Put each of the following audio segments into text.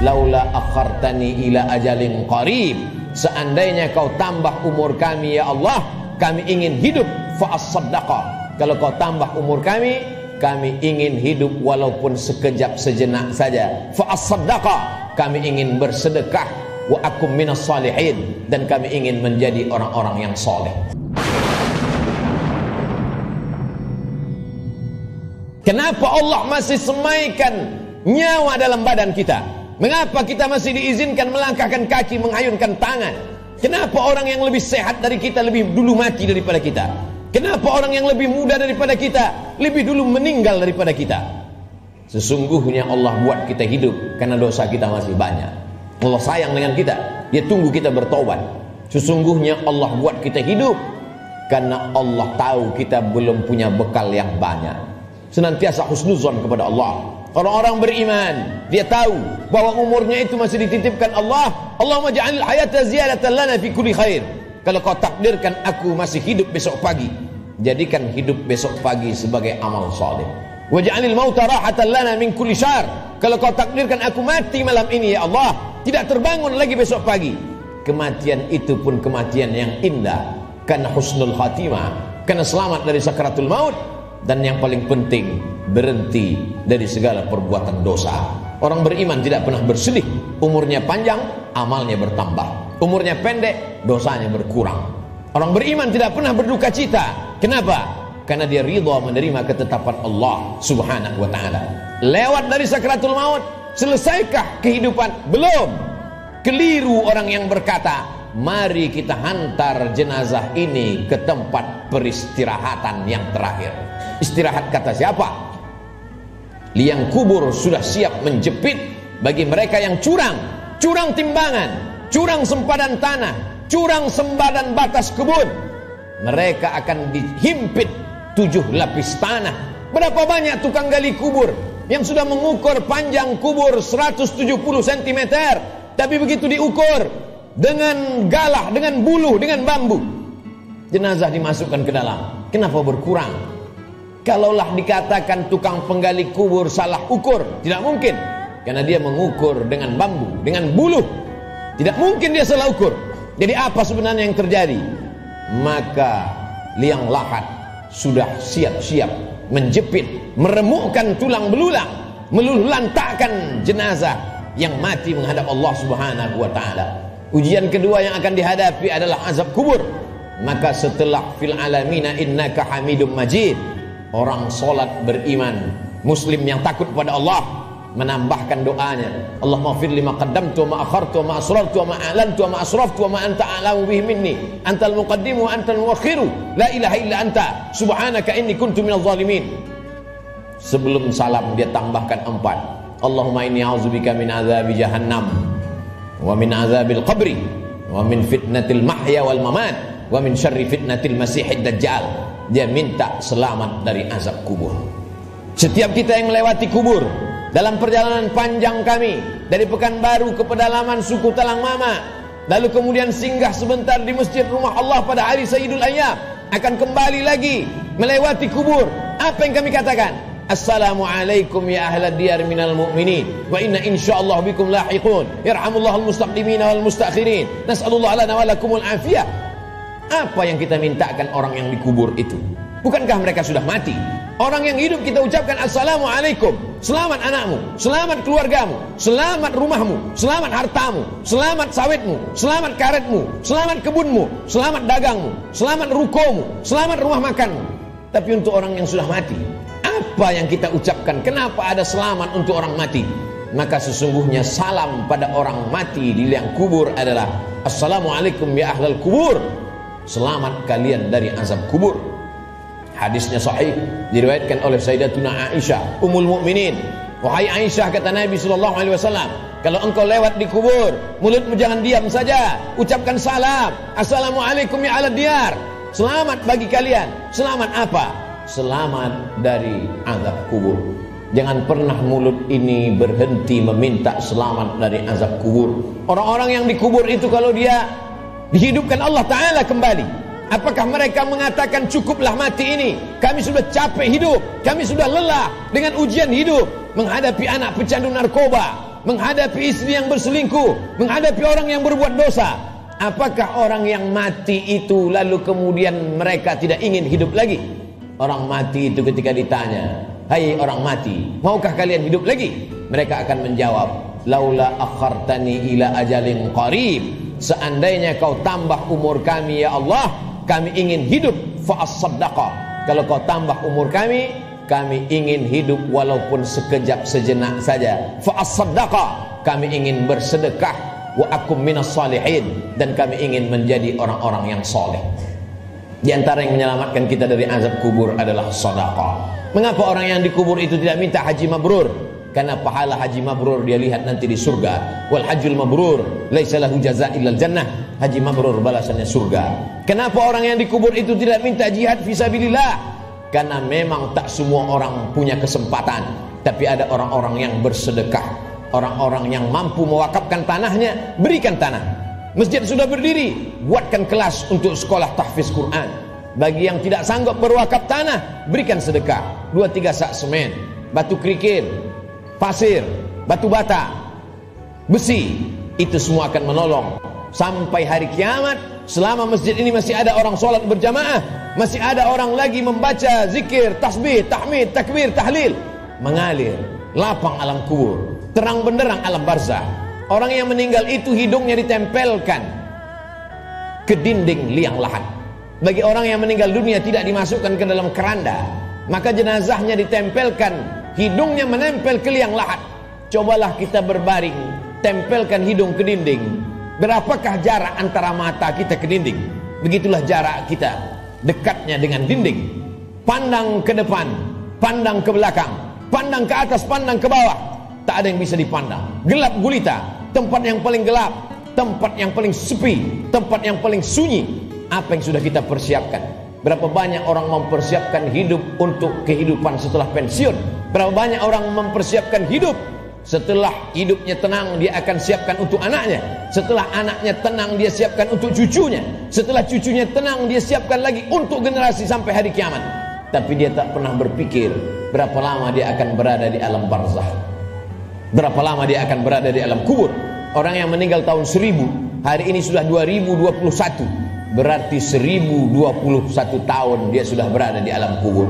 laula akhartani ila ajalin qarib, seandainya kau tambah umur kami ya Allah, kami ingin hidup, fa as-saddaqa, kalau kau tambah umur kami ingin hidup walaupun sekejap sejenak saja, fa as-saddaqa, kami ingin bersedekah, wa akum minas salihin, dan kami ingin menjadi orang-orang yang soleh. Kenapa Allah masih semaikan nyawa dalam badan kita? Mengapa kita masih diizinkan melangkahkan kaki, menghayunkan tangan? Kenapa orang yang lebih sehat dari kita lebih dulu mati daripada kita? Kenapa orang yang lebih muda daripada kita lebih dulu meninggal daripada kita? Sesungguhnya Allah buat kita hidup karena dosa kita masih banyak. Allah sayang dengan kita, Dia tunggu kita bertobat. Sesungguhnya Allah buat kita hidup karena Allah tahu kita belum punya bekal yang banyak. Senantiasa husnuzon kepada Allah. Orang-orang beriman, dia tahu bahwa umurnya itu masih dititipkan Allah. Allahumma ja'alil hayata ziyadatan lana fi kulli khair. Kalau kau takdirkan aku masih hidup besok pagi, jadikan hidup besok pagi sebagai amal saleh. Wa ja'alil mauta rahatan lana min kulli syarr. Kalau kau takdirkan aku mati malam ini ya Allah, tidak terbangun lagi besok pagi, kematian itu pun kematian yang indah, karena husnul khatimah, karena selamat dari sakaratul maut. Dan yang paling penting, berhenti dari segala perbuatan dosa. Orang beriman tidak pernah bersedih. Umurnya panjang, amalnya bertambah. Umurnya pendek, dosanya berkurang. Orang beriman tidak pernah berduka cita. Kenapa? Karena dia ridha menerima ketetapan Allah subhanahu wa ta'ala. Lewat dari sakaratul maut, selesaikah kehidupan? Belum. Keliru orang yang berkata, mari kita hantar jenazah ini ke tempat peristirahatan yang terakhir. Istirahat kata siapa? Liang kubur sudah siap menjepit bagi mereka yang curang. Curang timbangan, curang sempadan tanah, curang sempadan batas kebun. Mereka akan dihimpit 7 lapis tanah. Berapa banyak tukang gali kubur yang sudah mengukur panjang kubur 170 cm, tapi begitu diukur dengan galah, dengan buluh, dengan bambu, jenazah dimasukkan ke dalam. Kenapa berkurang? Kalaulah dikatakan tukang penggali kubur salah ukur, tidak mungkin, karena dia mengukur dengan bambu, dengan buluh. Tidak mungkin dia salah ukur. Jadi apa sebenarnya yang terjadi? Maka liang lahat sudah siap-siap menjepit, meremukkan tulang belulang, meluluhlantakkan jenazah yang mati menghadap Allah subhanahu wa ta'ala. Ujian kedua yang akan dihadapi adalah azab kubur. Maka setelah fil alamina innaka hamidum majid, orang solat beriman, muslim yang takut pada Allah, menambahkan doanya, Allahumma fir lima qaddamtu wa ma akhartu wa ma asrartu wa ma a'lantu wa ma asraftu wa ma anta a'lamu bihi minni, antal muqaddimu wa antal muakhiru, la ilaha illa anta subhanaka inni kuntu minadh zalimin. Sebelum salam dia tambahkan 4, Allahumma inni a'udzubika min azabi jahannam wa min azabil qabri wa min fitnatil mahya wal mamat wa min syarri fitnatil masihid dajjal. Dia minta selamat dari azab kubur. Setiap kita yang melewati kubur dalam perjalanan panjang kami dari Pekanbaru ke pedalaman suku Talang Mama, lalu kemudian singgah sebentar di masjid rumah Allah pada hari Sayyidul Ayyam, akan kembali lagi melewati kubur. Apa yang kami katakan? Assalamualaikum ya ahlad diyar minal mu'minin wa inna insyaallah bikum lahiqun yarhamullahul mustaqdimina wal mustakhirin nas'alullah lana wa lakumul afiyah. Apa yang kita mintakan orang yang dikubur itu? Bukankah mereka sudah mati? Orang yang hidup kita ucapkan Assalamualaikum, selamat anakmu, selamat keluargamu, selamat rumahmu, selamat hartamu, selamat sawitmu, selamat karetmu, selamat kebunmu, selamat dagangmu, selamat rukomu, selamat rumah makanmu. Tapi untuk orang yang sudah mati, apa yang kita ucapkan? Kenapa ada selamat untuk orang mati? Maka sesungguhnya salam pada orang mati di liang kubur adalah Assalamualaikum ya ahlal kubur, selamat kalian dari azab kubur. Hadisnya sahih, diriwayatkan oleh Sayyidatuna Aisyah Ummul Mukminin. Wahai Aisyah, kata Nabi SAW, kalau engkau lewat di kubur, mulutmu jangan diam saja, ucapkan salam, Assalamualaikum ya ahlad diyar, selamat bagi kalian. Selamat apa? Selamat dari azab kubur. Jangan pernah mulut ini berhenti meminta selamat dari azab kubur. Orang-orang yang dikubur itu kalau dia dihidupkan Allah Ta'ala kembali, apakah mereka mengatakan cukuplah mati ini, kami sudah capek hidup, kami sudah lelah dengan ujian hidup, menghadapi anak pecandu narkoba, menghadapi istri yang berselingkuh, menghadapi orang yang berbuat dosa. Apakah orang yang mati itu lalu kemudian mereka tidak ingin hidup lagi? Orang mati itu ketika ditanya, "Hai orang mati, maukah kalian hidup lagi?" Mereka akan menjawab, "Laula akhartani ila ajalin qarib." Seandainya kau tambah umur kami ya Allah, kami ingin hidup, fa as-saddaqa. Kalau kau tambah umur kami ingin hidup walaupun sekejap sejenak saja. Fa as-saddaqa, kami ingin bersedekah, wa akum minas salihin, dan kami ingin menjadi orang-orang yang soleh. Di antara yang menyelamatkan kita dari azab kubur adalah sedekah. Mengapa orang yang dikubur itu tidak minta haji mabrur? Karena pahala haji mabrur dia lihat nanti di surga. Wal hajjul mabrur laisa lahu jazaa' illal jannah. Haji mabrur balasannya surga. Kenapa orang yang dikubur itu tidak minta jihad fisabilillah? Karena memang tak semua orang punya kesempatan, tapi ada orang-orang yang bersedekah, orang-orang yang mampu mewakafkan tanahnya, berikan tanah. Masjid sudah berdiri, buatkan kelas untuk sekolah tahfiz Quran. Bagi yang tidak sanggup berwakaf tanah, berikan sedekah 2-3 sak semen, batu kerikil, pasir, batu bata, besi. Itu semua akan menolong sampai hari kiamat. Selama masjid ini masih ada orang sholat berjamaah, masih ada orang lagi membaca zikir, tasbih, tahmid, takbir, tahlil, mengalir lapang alam kubur, terang benderang alam barzah. Orang yang meninggal itu hidungnya ditempelkan ke dinding liang lahat. Bagi orang yang meninggal dunia tidak dimasukkan ke dalam keranda, maka jenazahnya ditempelkan, hidungnya menempel ke liang lahat. Cobalah kita berbaring, tempelkan hidung ke dinding. Berapakah jarak antara mata kita ke dinding? Begitulah jarak kita dekatnya dengan dinding. Pandang ke depan, pandang ke belakang, pandang ke atas, pandang ke bawah, tak ada yang bisa dipandang. Gelap gulita, tempat yang paling gelap, tempat yang paling sepi, tempat yang paling sunyi. Apa yang sudah kita persiapkan? Berapa banyak orang mempersiapkan hidup untuk kehidupan setelah pensiun? Berapa banyak orang mempersiapkan hidup setelah hidupnya tenang, dia akan siapkan untuk anaknya. Setelah anaknya tenang, dia siapkan untuk cucunya. Setelah cucunya tenang, dia siapkan lagi untuk generasi sampai hari kiamat. Tapi dia tak pernah berpikir berapa lama dia akan berada di alam barzah, berapa lama dia akan berada di alam kubur. Orang yang meninggal tahun 1000, hari ini sudah 2021, berarti 1021 tahun dia sudah berada di alam kubur.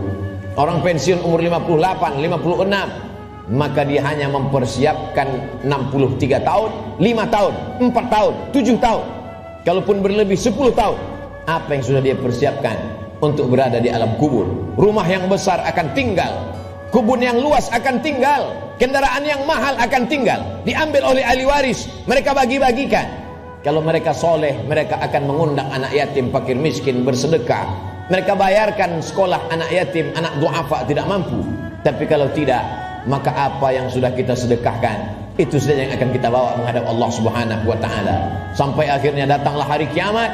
Orang pensiun umur 58, 56, maka dia hanya mempersiapkan 63 tahun, 5 tahun, 4 tahun, 7 tahun. Kalaupun berlebih 10 tahun, apa yang sudah dia persiapkan untuk berada di alam kubur? Rumah yang besar akan tinggal, kebun yang luas akan tinggal, kendaraan yang mahal akan tinggal, diambil oleh ahli waris, mereka bagi-bagikan. Kalau mereka soleh, mereka akan mengundang anak yatim, fakir miskin, bersedekah. Mereka bayarkan sekolah anak yatim, anak duafa tidak mampu. Tapi kalau tidak, maka apa yang sudah kita sedekahkan, itu saja yang akan kita bawa menghadap Allah Subhanahu wa ta'ala. Sampai akhirnya datanglah hari kiamat,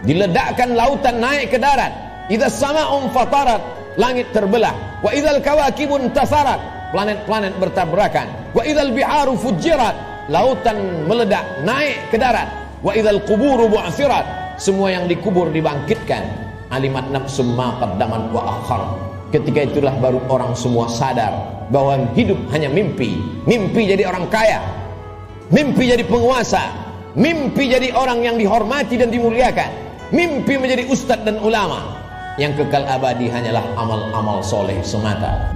diledakkan lautan naik ke darat. Idza sama'un fatarat, langit terbelah. Wa idzal kawakibun tasarat, planet-planet bertabrakan. Wa idzal biharu fujirat, lautan meledak naik ke darat. Wa idzal quburu bu'thirat, semua yang dikubur dibangkitkan. Alimat nafsum ma qaddamat wa akhar. Ketika itulah baru orang semua sadar bahwa hidup hanya mimpi. Mimpi jadi orang kaya, mimpi jadi penguasa, mimpi jadi orang yang dihormati dan dimuliakan, mimpi menjadi ustadz dan ulama. Yang kekal abadi hanyalah amal-amal soleh semata.